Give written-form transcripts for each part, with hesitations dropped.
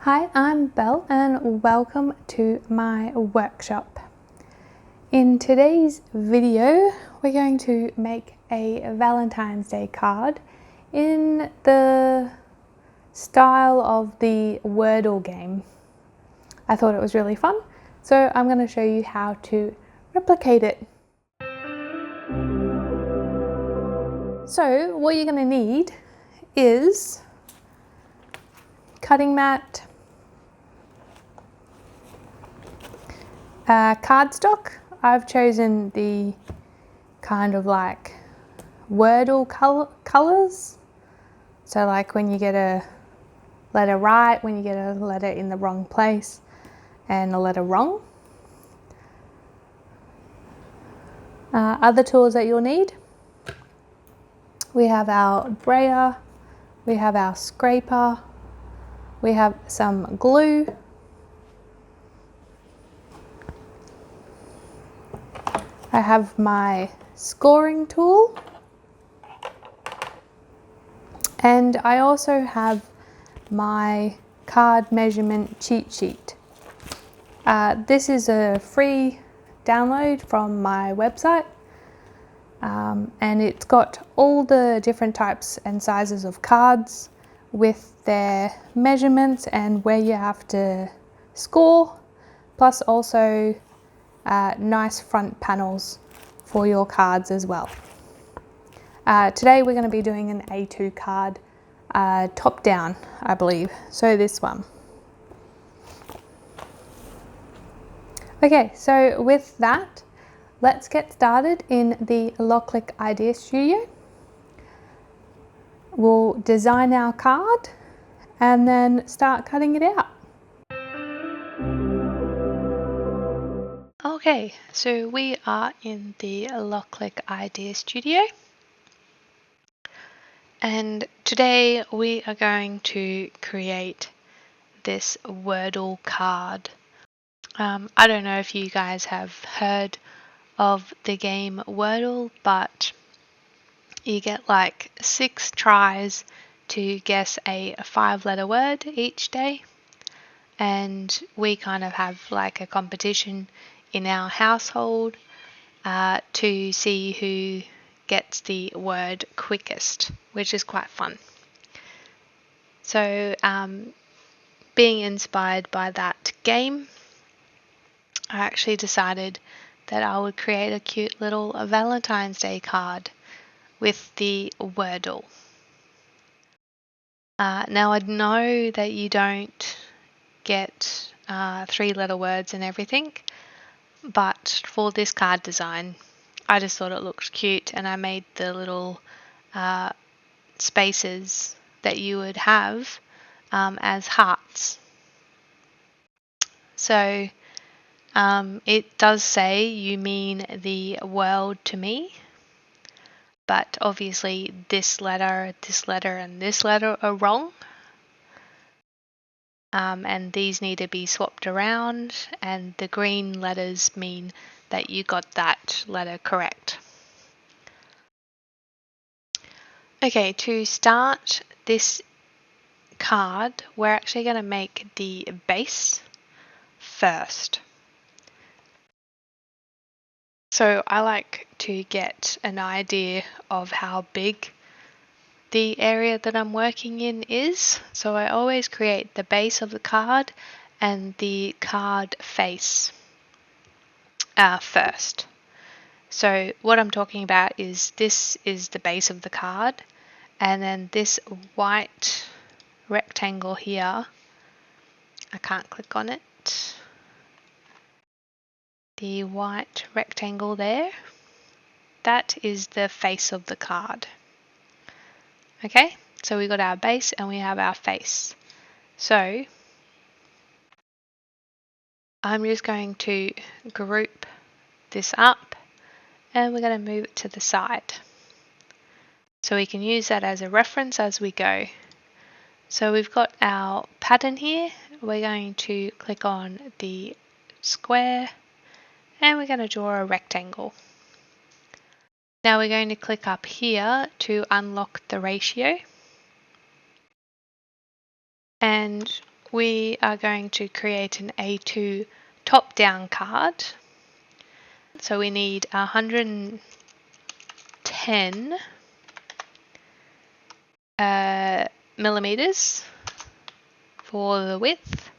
Hi, I'm Belle and welcome to my workshop. In today's video, we're going to make a Valentine's Day card in the style of the Wordle game. I thought it was really fun, so I'm going to show you how to replicate it. So what you're going to need is cutting mat, cardstock. I've chosen the kind of like Wordle colours. So like when you get a letter right, when you get a letter in the wrong place, and a letter wrong. Other tools that you'll need. We have our brayer, we have our scraper, we have some glue, I have my scoring tool, and I also have my card measurement cheat sheet. This is a free download from my website, and it's got all the different types and sizes of cards with their measurements and where you have to score, plus also nice front panels for your cards as well. Today we're going to be doing an A2 card, top down, I believe, so this one. Okay, so with that, let's get started in the LOKLiK Idea Studio. We'll design our card and then start cutting it out. Okay, so we are in the LOKLiK Idea Studio, and today we are going to create this Wordle card. I don't know if you guys have heard of the game Wordle, but you get like 6 tries to guess a 5-letter word each day, and we kind of have like a competition in our household to see who gets the word quickest, which is quite fun. So being inspired by that game, I actually decided that I would create a cute little Valentine's Day card with the Wordle. Now I know that you don't get 3-letter words and everything, but for this card design I just thought it looked cute, and I made the little spaces that you would have as hearts. So it does say you mean the world to me, but obviously this letter, and this letter are wrong. And these need to be swapped around, and the green letters mean that you got that letter correct. Okay, to start this card, we're actually going to make the base first. So I like to get an idea of how big the area that I'm working in is. So I always create the base of the card and the card face first. So what I'm talking about is this is the base of the card, and then this white rectangle here, I can't click on it, the white rectangle there, that is the face of the card. Okay, so we got our base and we have our face. So I'm just going to group this up, and we're going to move it to the side, so we can use that as a reference as we go. So we've got our pattern here. We're going to click on the square, and we're going to draw a rectangle. Now we're going to click up here to unlock the ratio, and we are going to create an A2 top-down card. So we need 110 millimeters for the width,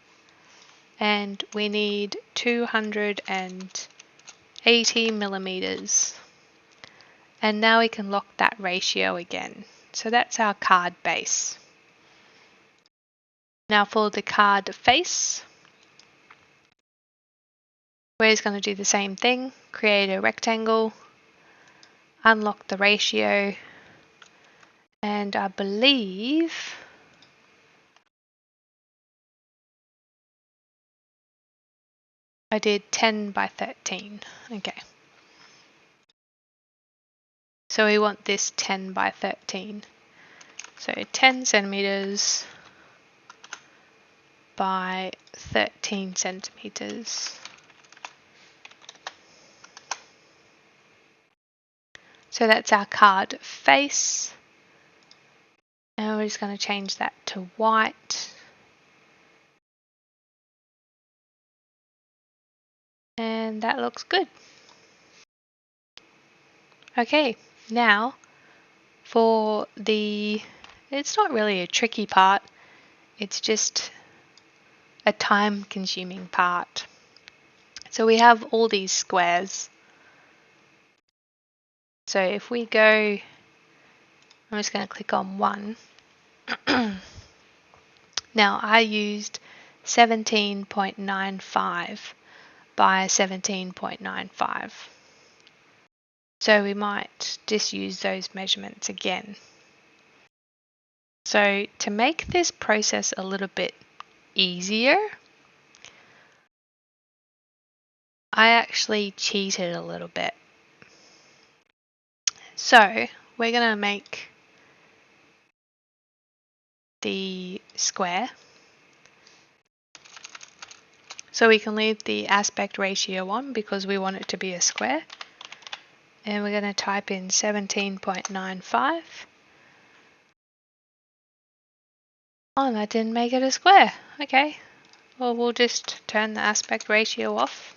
and we need 280 millimeters. And now we can lock that ratio again. So that's our card base. Now for the card face, we're just going to do the same thing. Create a rectangle, unlock the ratio, and I believe I did 10 by 13. Okay. So we want this 10 by 13. So 10 centimeters by 13 centimeters. So that's our card face. And we're just going to change that to white. And that looks good. Okay, now for it's not really a tricky part, it's just a time-consuming part. So we have all these squares. So if we go, I'm just going to click on one. Now I used 17.95 by 17.95. So we might just use those measurements again. So to make this process a little bit easier, I actually cheated a little bit. So we're going to make the square. So we can leave the aspect ratio on because we want it to be a square. And we're going to type in 17.95. Oh, that didn't make it a square. Okay. Well, we'll just turn the aspect ratio off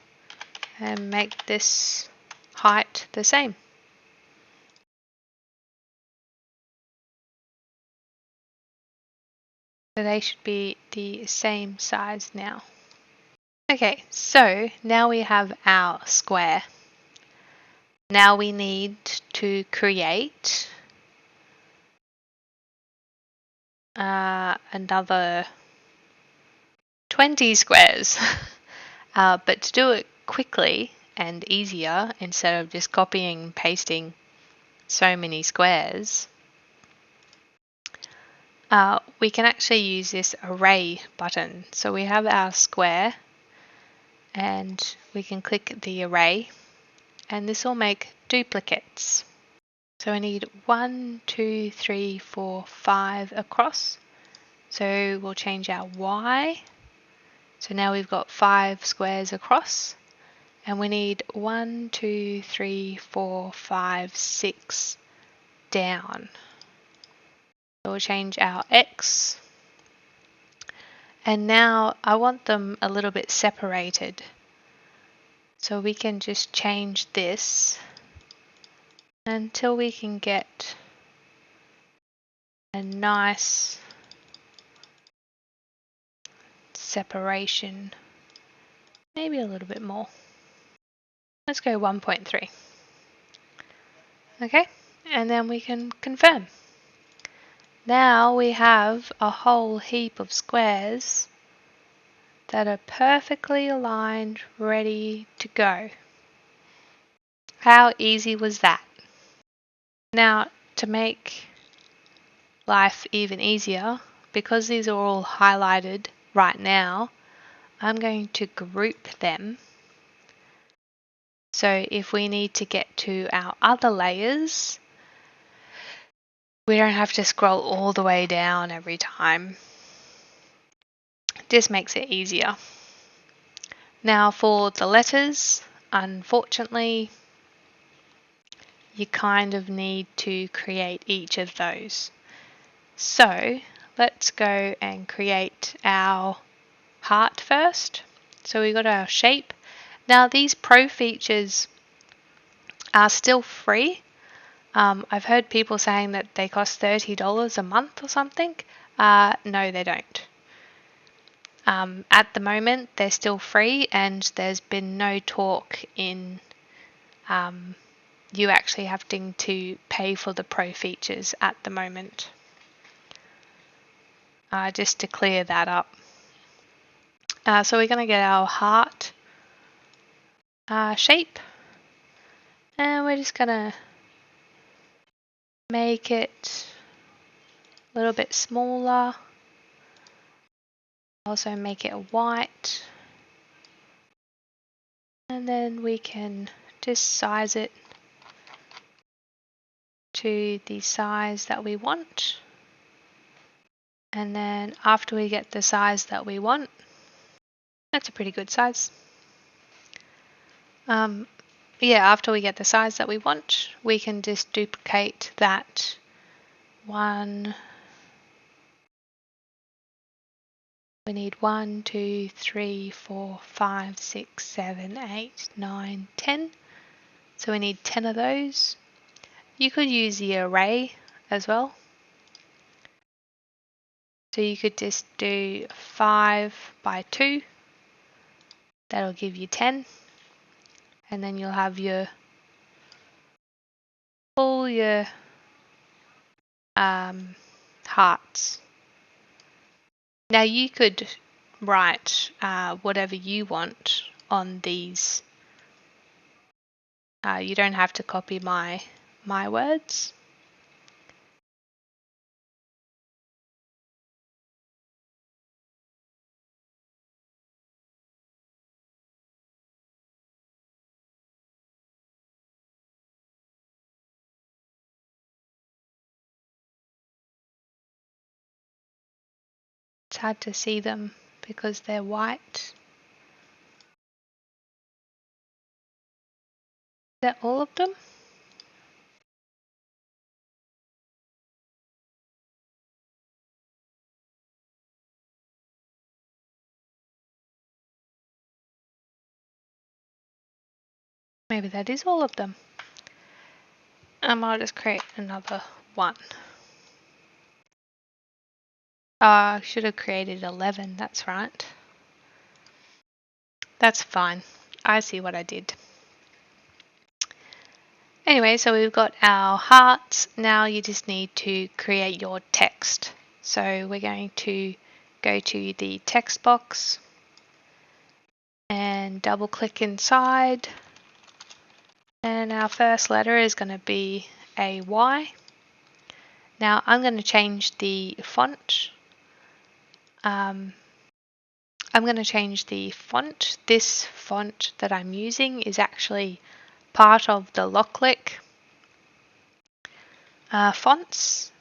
and make this height the same. So they should be the same size now. Okay, so now we have our square. Now we need to create another 20 squares. But to do it quickly and easier, instead of just copying and pasting so many squares, we can actually use this array button. So we have our square and we can click the array, and this will make duplicates. So I need 1, 2, 3, 4, 5 across. So we'll change our Y. So now we've got 5 squares across, and we need 1, 2, 3, 4, 5, 6 down. So we'll change our X. And now I want them a little bit separated. So we can just change this until we can get a nice separation. Maybe a little bit more. Let's go 1.3. Okay, and then we can confirm. Now we have a whole heap of squares that are perfectly aligned, ready to go. How easy was that? Now, to make life even easier, because these are all highlighted right now, I'm going to group them. So if we need to get to our other layers, we don't have to scroll all the way down every time. Just makes it easier. Now for the letters, unfortunately, you kind of need to create each of those. So let's go and create our heart first. So we got our shape. Now these pro features are still free. I've heard people saying that they cost $30 a month or something. No, they don't. At the moment, they're still free, and there's been no talk in you actually having to pay for the pro features at the moment. Just to clear that up. So we're going to get our heart shape, and we're just going to make it a little bit smaller. Also make it white, and then we can just size it to the size that we want. And then after we get the size that we want, that's a pretty good size. After we get the size that we want, we can just duplicate that one. We need 1, 2, 3, 4, 5, 6, 7, 8, 9, 10. So we need 10 of those. You could use the array as well. So you could just do 5 by 2. That'll give you 10. And then you'll have all your hearts. Now you could write whatever you want on these. You don't have to copy my words. It's hard to see them because they're white. Is that all of them? Maybe that is all of them. I'll just create another one. I should have created 11, that's right. That's fine. I see what I did. Anyway, so we've got our hearts. Now you just need to create your text. So we're going to go to the text box and double click inside. And our first letter is going to be a Y. Now I'm going to change the font. I'm going to change the font. This font that I'm using is actually part of the LOKLiK fonts.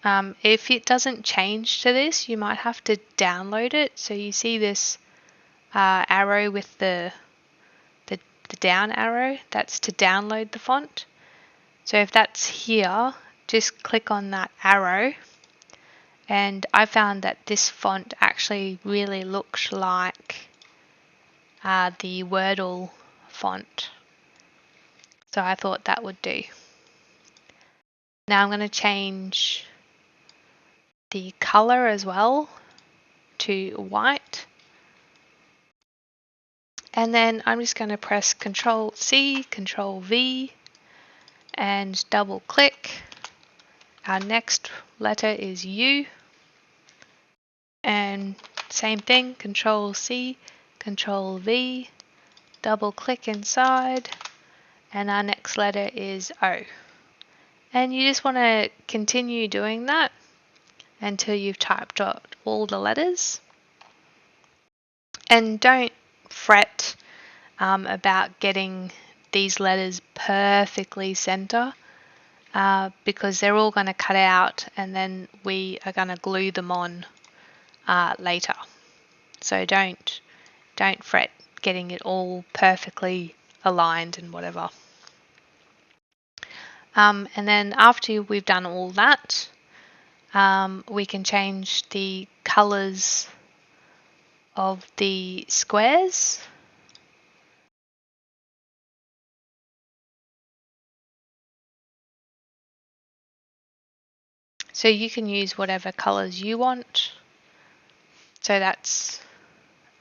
If it doesn't change to this, you might have to download it. So you see this arrow with the down arrow, that's to download the font. So if that's here, just click on that arrow. And I found that this font actually really looks like the Wordle font. So I thought that would do. Now I'm going to change the color as well to white. And then I'm just going to press Control C, Control V, and double click. Our next letter is U. And same thing, Control C, Control V, double click inside, and our next letter is O. And you just want to continue doing that until you've typed out all the letters. And don't fret about getting these letters perfectly center because they're all going to cut out and then we are going to glue them on later. So don't fret getting it all perfectly aligned and whatever. And then after we've done all that, we can change the colors of the squares. So you can use whatever colors you want. So that's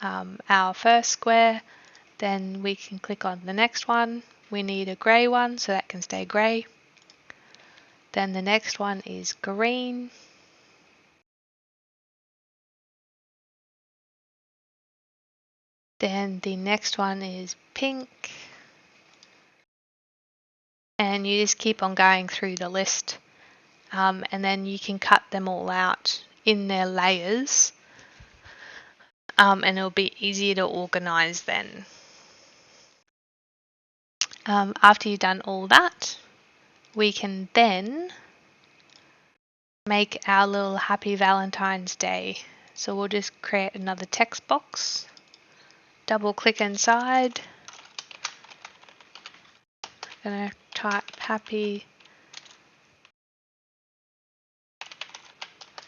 our first square. Then we can click on the next one. We need a grey one, so that can stay grey. Then the next one is green. Then the next one is pink. And you just keep on going through the list. And then you can cut them all out in their layers. And it'll be easier to organize then. After you've done all that, we can then make our little Happy Valentine's Day. So we'll just create another text box, double click inside, I'm gonna type Happy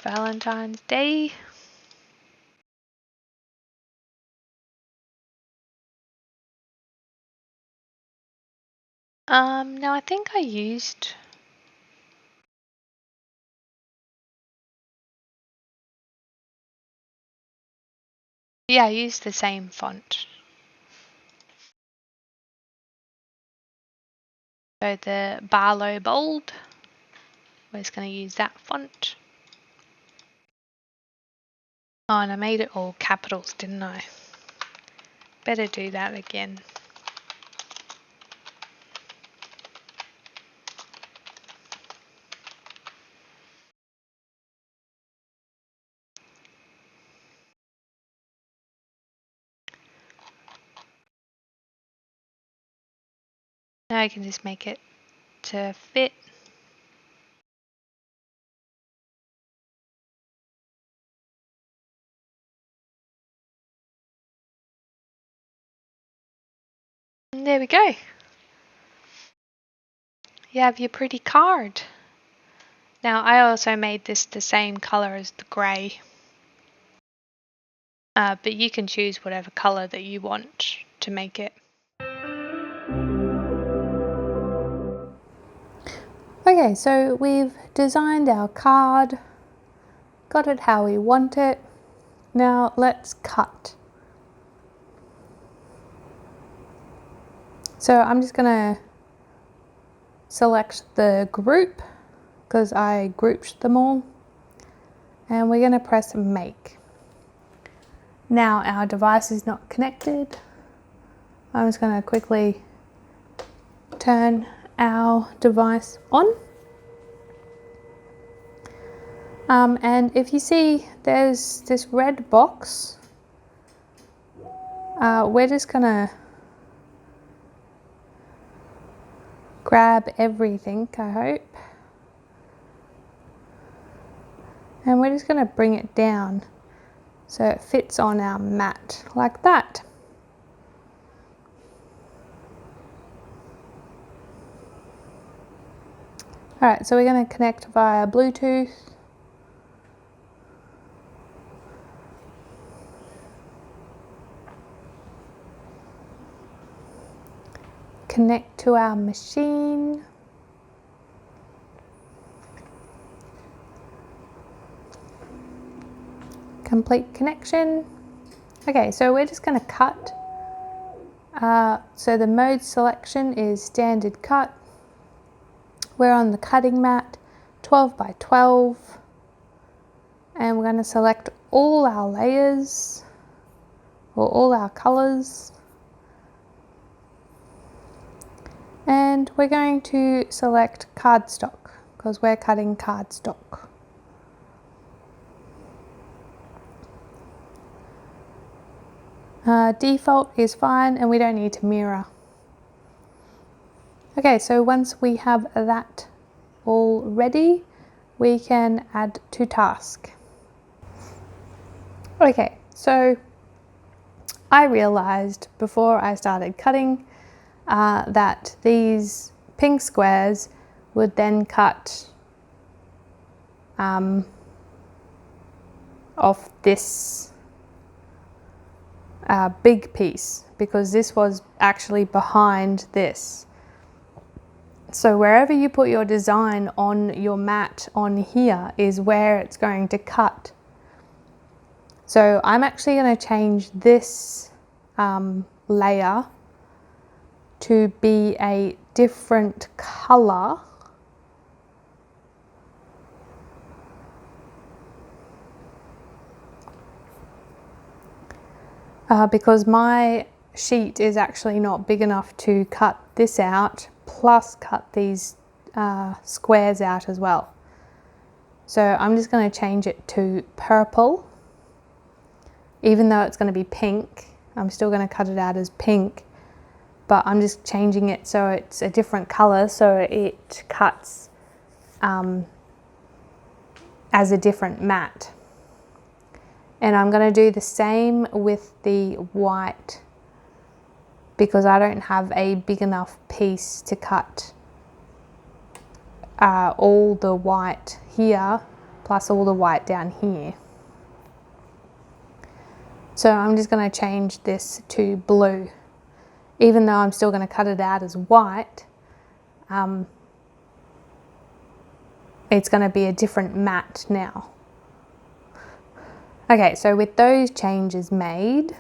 Valentine's Day. No, I think I used I used the same font. So the Barlow Bold, we're just going to use that font. Oh, and I made it all capitals, didn't I? Better do that again. Now I can just make it to fit. And there we go. You have your pretty card. Now I also made this the same color as the grey. But you can choose whatever color that you want to make it. Okay, so we've designed our card, got it how we want it. Now let's cut. So I'm just going to select the group because I grouped them all, and we're going to press make. Now our device is not connected. I'm just going to quickly turn our device on. And if you see there's this red box, we're just going to grab everything, I hope. And we're just going to bring it down so it fits on our mat like that. Alright, so we're going to connect via Bluetooth. Connect to our machine. Complete connection. Okay, so we're just going to cut. So the mode selection is standard cut. We're on the cutting mat, 12 by 12. And we're going to select all our layers, or all our colors. And we're going to select cardstock because we're cutting cardstock. Default is fine and we don't need to mirror. Okay, so once we have that all ready, we can add to task. Okay, so I realized before I started cutting that these pink squares would then cut off this big piece, because this was actually behind this. So wherever you put your design on your mat on here is where it's going to cut. So I'm actually going to change this layer to be a different color. Because my sheet is actually not big enough to cut this out, plus cut these squares out as well. So I'm just going to change it to purple. Even though it's going to be pink, I'm still going to cut it out as pink, but I'm just changing it so it's a different color, so it cuts as a different mat. And I'm going to do the same with the white, because I don't have a big enough piece to cut all the white here plus all the white down here. So I'm just going to change this to blue. Even though I'm still going to cut it out as white, it's going to be a different mat now. Okay, so with those changes made,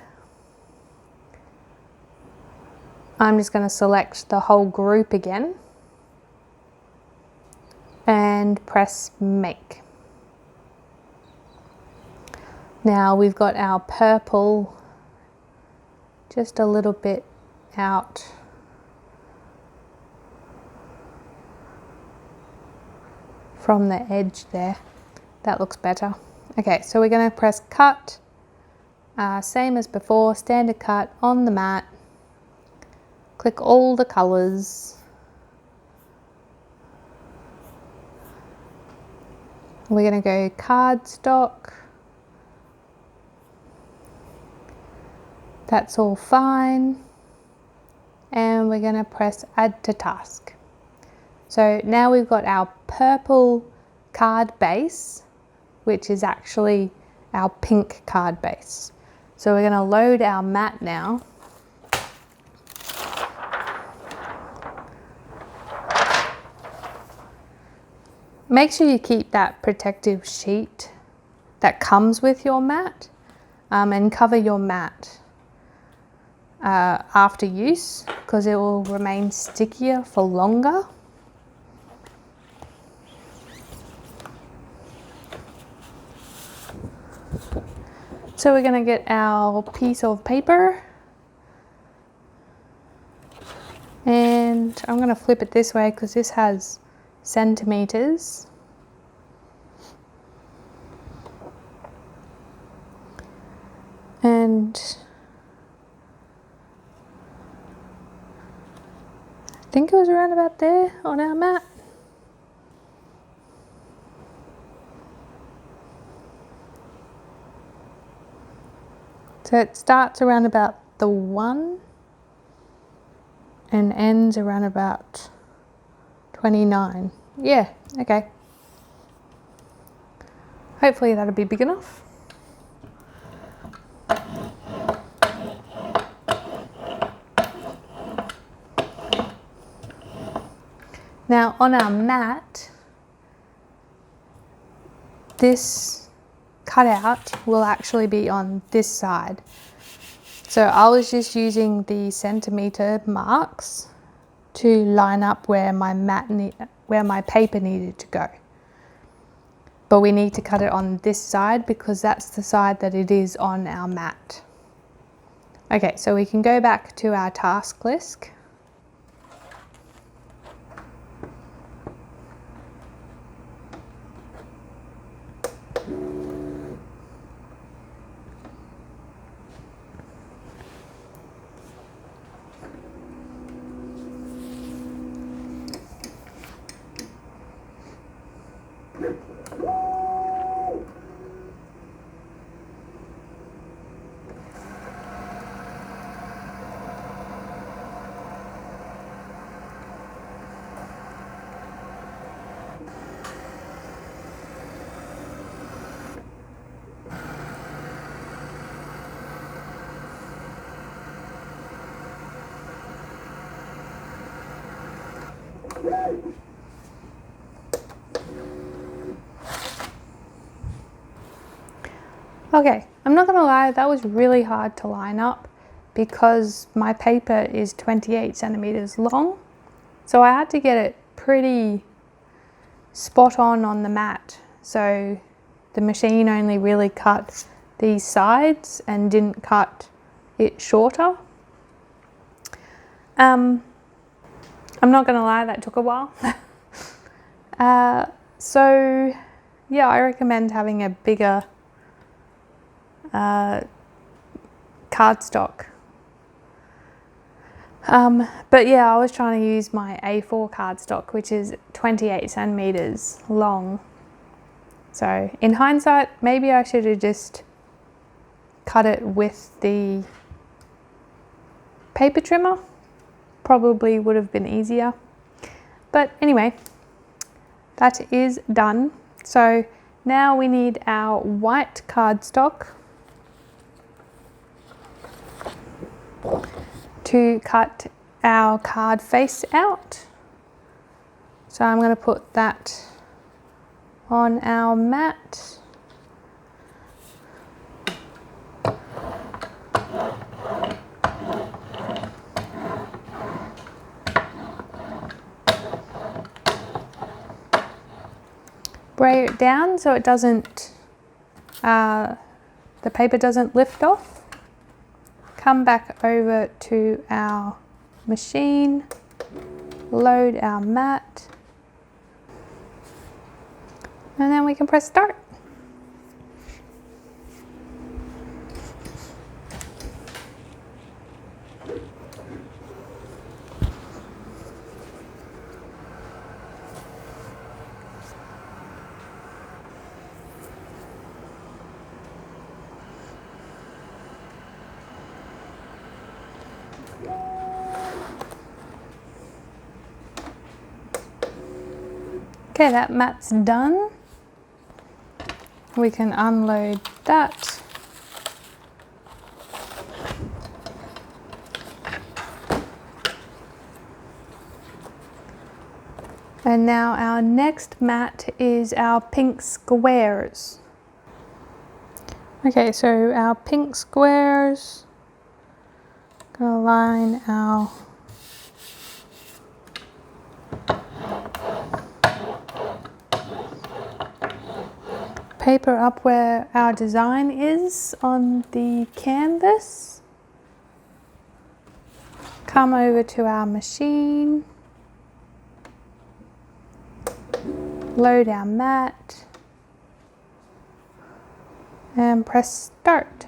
I'm just going to select the whole group again and press make. Now we've got our purple just a little bit out from the edge there. That looks better. Okay, so we're going to press cut, same as before, standard cut on the mat. Click all the colors. We're going to go cardstock. That's all fine. And we're going to press add to task. So now we've got our purple card base, which is actually our pink card base. So we're going to load our mat now. Make sure you keep that protective sheet that comes with your mat, and cover your mat after use, because it will remain stickier for longer. So we're going to get our piece of paper, and I'm going to flip it this way because this has centimeters. And I think it was around about there on our mat. So it starts around about the 1 and ends around about 29. Yeah, okay. Hopefully that'll be big enough. Now on our mat, this cutout will actually be on this side. So I was just using the centimeter marks to line up where my where my paper needed to go. But we need to cut it on this side because that's the side that it is on our mat. Okay, so we can go back to our task list. Okay, I'm not gonna lie, that was really hard to line up because my paper is 28 centimeters long. So I had to get it pretty spot on the mat. So the machine only really cut these sides and didn't cut it shorter. I'm not gonna lie, that took a while. So yeah, I recommend having a bigger cardstock. But yeah, I was trying to use my A4 cardstock, which is 28 centimeters long. So in hindsight, maybe I should have just cut it with the paper trimmer. Probably would have been easier. But anyway, that is done. So now we need our white cardstock to cut our card face out. So I'm going to put that on our mat. Spray it down so it doesn't, the paper doesn't lift off. Come back over to our machine, load our mat, and then we can press start. Okay, that mat's done. We can unload that. And now our next mat is our pink squares. Okay, so our pink squares, gonna line our paper up where our design is on the canvas. Come over to our machine, load our mat, and press start.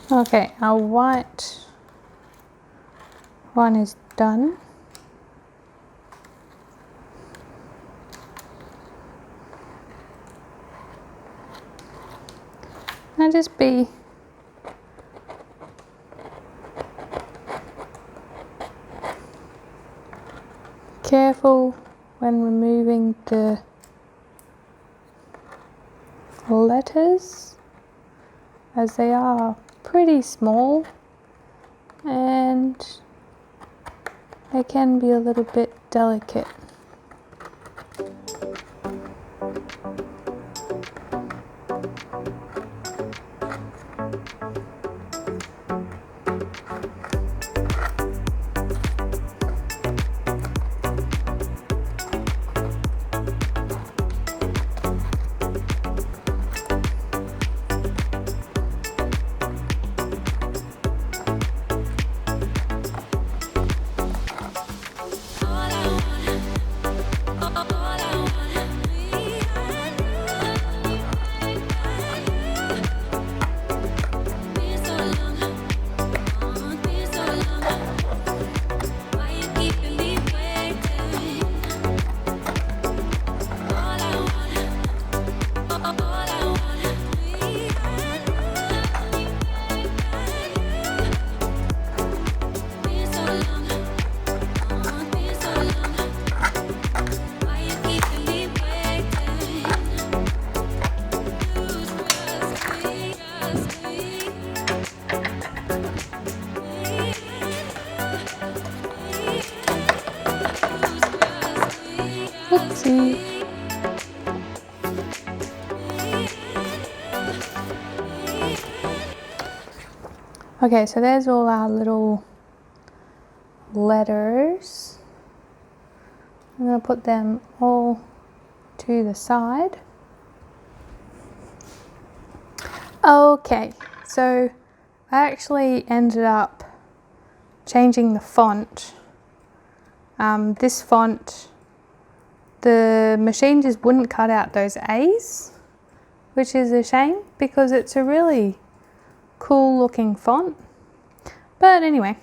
Okay, our white one is done. Now just be careful when removing the letters, as they are pretty small and they can be a little bit delicate. see. Okay, so there's all our little letters. I'm going to put them all to the side. Okay, so I actually ended up changing the font. This font, the machine just wouldn't cut out those A's, which is a shame because it's a really cool looking font. But anyway.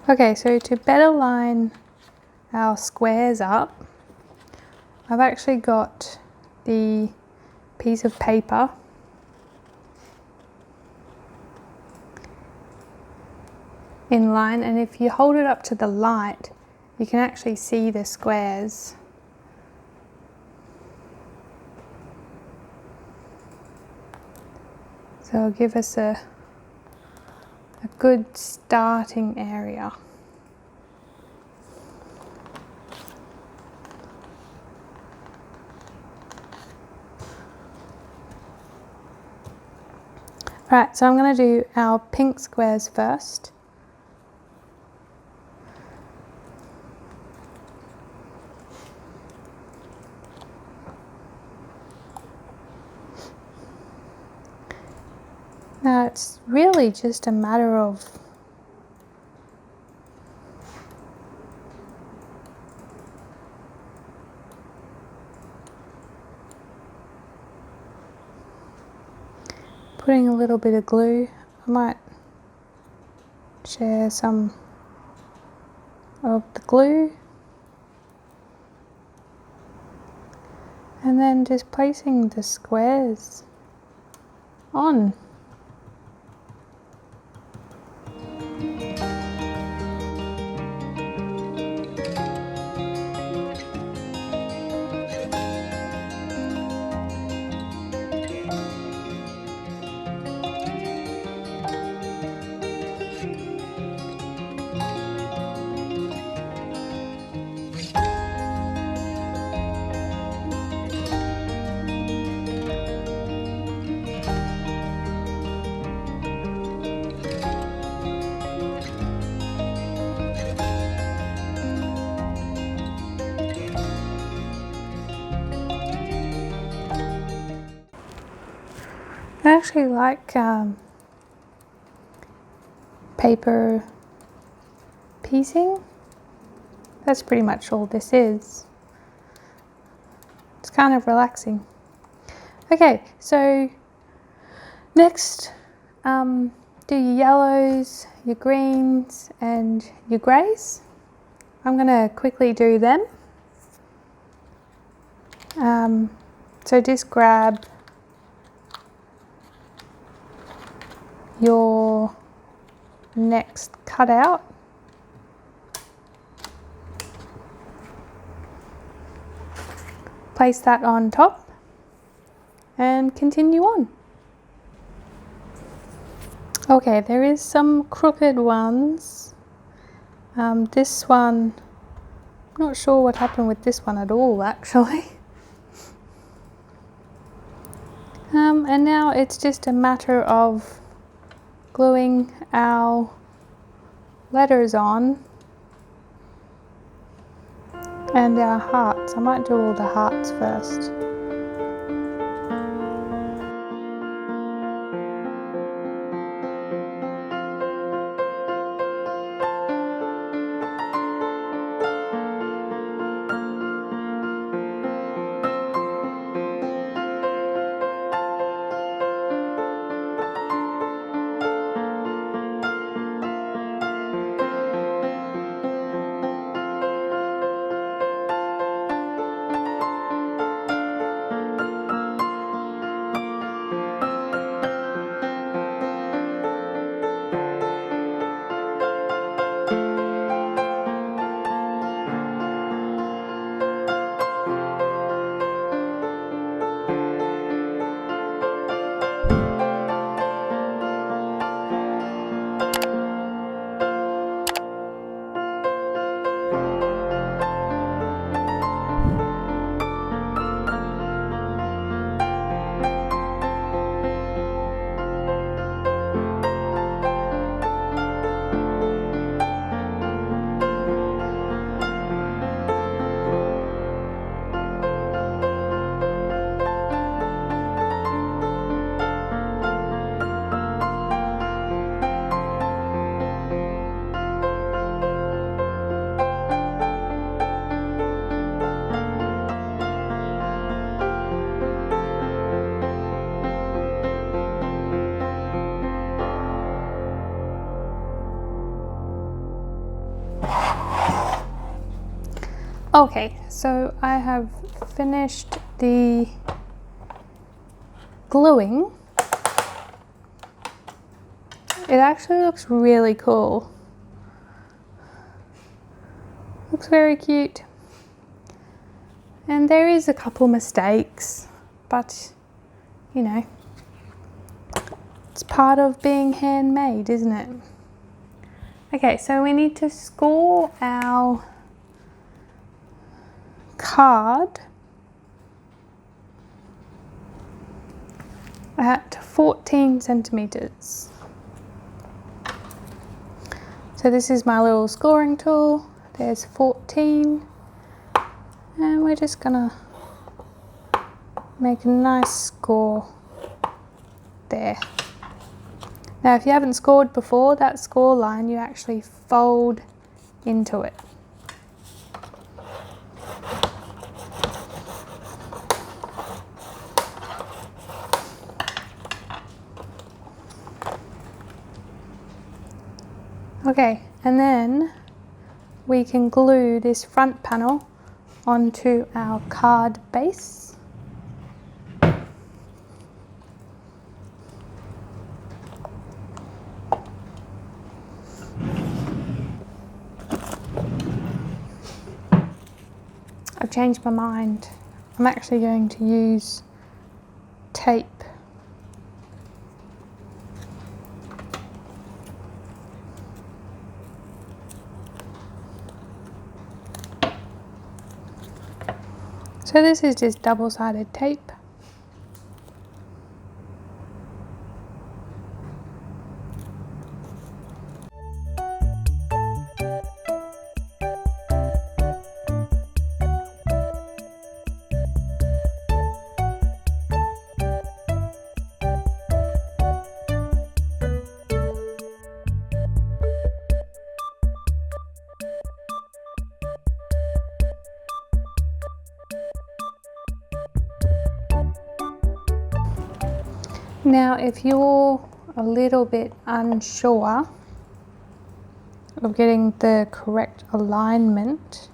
Okay, so to better line our squares up, I've actually got the piece of paper in line, and if you hold it up to the light, you can actually see the squares. So it'll give us a good starting area. Right, so I'm going to do our pink squares first. Now it's really just a matter of putting a little bit of glue. I might share some of the glue and then just placing the squares on. I actually like paper piecing. That's pretty much all this is. It's kind of relaxing. Okay, so next do your yellows, your greens and your greys. I'm going to quickly do them. So just grab your next cutout, place that on top and continue on. Okay, there is some crooked ones. This one, I'm not sure what happened with this one at all actually. And now it's just a matter of gluing our letters on and our hearts. I might do all the hearts first. Okay, so I have finished the gluing. It actually looks really cool. Looks very cute. And there is a couple mistakes, but you know, it's part of being handmade, isn't it? Okay, so we need to score our card at 14 centimeters. So this is my little scoring tool. There's 14, and we're just gonna make a nice score there. Now if you haven't scored before, that score line you actually fold into it. Okay, and then we can glue this front panel onto our card base. I've changed my mind. I'm actually going to use tape. So this is just double-sided tape. Now if you're a little bit unsure of getting the correct alignment,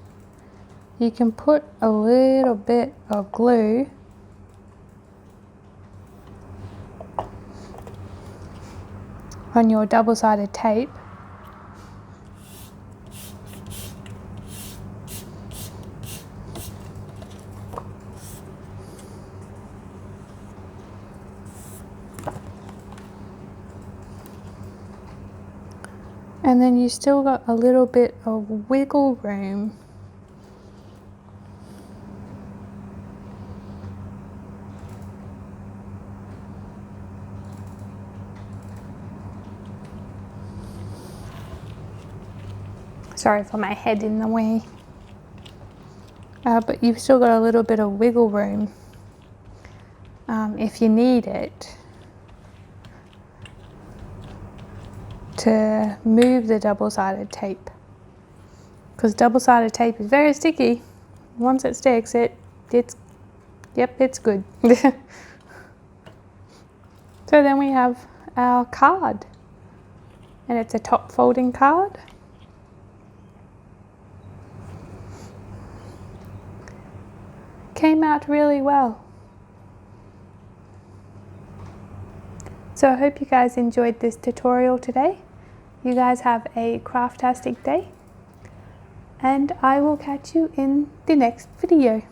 you can put a little bit of glue on your double-sided tape. And then you still got a little bit of wiggle room. Sorry for my head in the way. But you've still got a little bit of wiggle room if you need it to move the double-sided tape, because double-sided tape is very sticky. Once it sticks, it's good. So then we have our card, and it's a top folding card. Came out really well. So I hope you guys enjoyed this tutorial today. You guys have a craftastic day, and I will catch you in the next video.